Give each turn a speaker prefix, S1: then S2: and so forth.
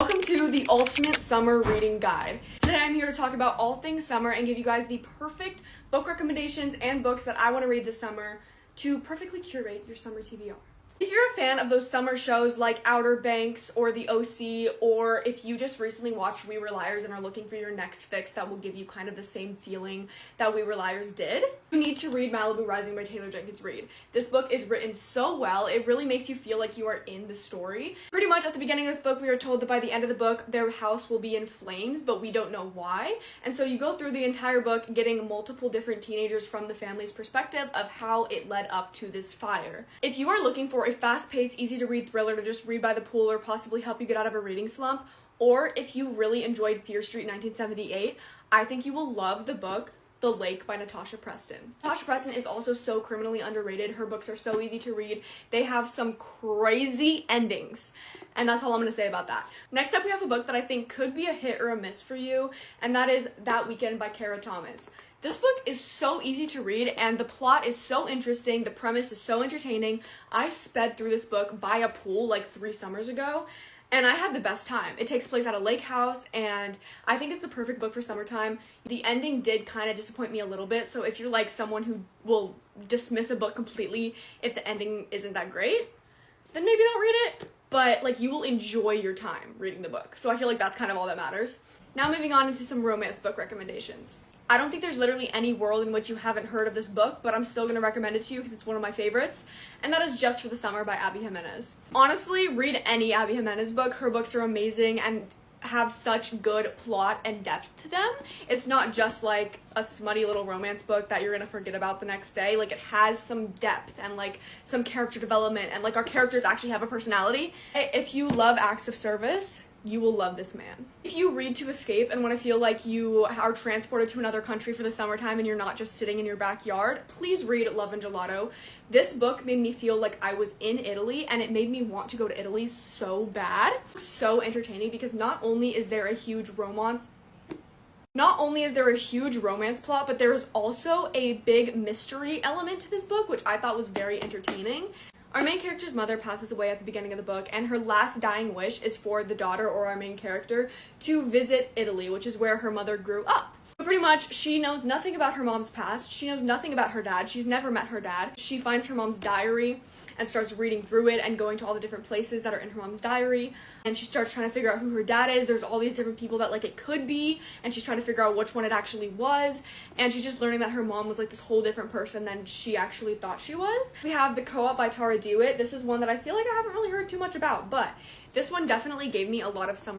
S1: Welcome to the ultimate summer reading guide. Today I'm here to talk about all things summer and give you guys the perfect book recommendations and books that I want to read this summer to perfectly curate your summer TBR. If you're a fan of those summer shows like Outer Banks or The OC, or if you just recently watched We Were Liars and are looking for your next fix that will give you kind of the same feeling that We Were Liars did, you need to read Malibu Rising by Taylor Jenkins Reid. This book is written so well, it really makes you feel like you are in the story. Pretty much at the beginning of this book, we are told that by the end of the book, their house will be in flames, but we don't know why. And so you go through the entire book getting multiple different teenagers from the family's perspective of how it led up to this fire. If you are looking for a fast-paced, easy-to-read thriller to just read by the pool or possibly help you get out of a reading slump, or if you really enjoyed Fear Street 1978, I think you will love the book The Lake by Natasha Preston. Natasha Preston is also so criminally underrated. Her books are so easy to read. They have some crazy endings. And that's all I'm going to say about that. Next up, we have a book that I think could be a hit or a miss for you, and that is That Weekend by Kara Thomas. This book is so easy to read, and the plot is so interesting. The premise is so entertaining. I sped through this book by a pool like 3 summers ago, and I had the best time. It takes place at a lake house, and I think it's the perfect book for summertime. The ending did kind of disappoint me a little bit, so if you're like someone who will dismiss a book completely if the ending isn't that great, then maybe don't read it. But like, you will enjoy your time reading the book. So I feel like that's kind of all that matters. Now moving on into some romance book recommendations. I don't think there's literally any world in which you haven't heard of this book, but I'm still going to recommend it to you because it's one of my favorites, and that is Just for the Summer by Abby Jimenez. Honestly, read any Abby Jimenez book. Her books are amazing and have such good plot and depth to them. It's not just like a smutty little romance book that you're gonna forget about the next day. Like, it has some depth and like some character development, and like our characters actually have a personality. If you love acts of service, you will love this man. If you read to escape and want to feel like you are transported to another country for the summertime and you're not just sitting in your backyard, please read Love and Gelato. This book made me feel like I was in Italy, and it made me want to go to Italy so bad. So entertaining because not only is there a huge romance plot, but there is also a big mystery element to this book, which I thought was very entertaining. Our main character's mother passes away at the beginning of the book, and her last dying wish is for the daughter, or our main character, to visit Italy, which is where her mother grew up. So pretty much, she knows nothing about her mom's past. She knows nothing about her dad. She's never met her dad. She finds her mom's diary and starts reading through it and going to all the different places that are in her mom's diary. And she starts trying to figure out who her dad is. There's all these different people that like it could be, and she's trying to figure out which one it actually was. And she's just learning that her mom was like this whole different person than she actually thought she was. We have The Co-op by Tara Dewitt. This is one that I feel like I haven't really heard too much about, but this one definitely gave me a lot of summer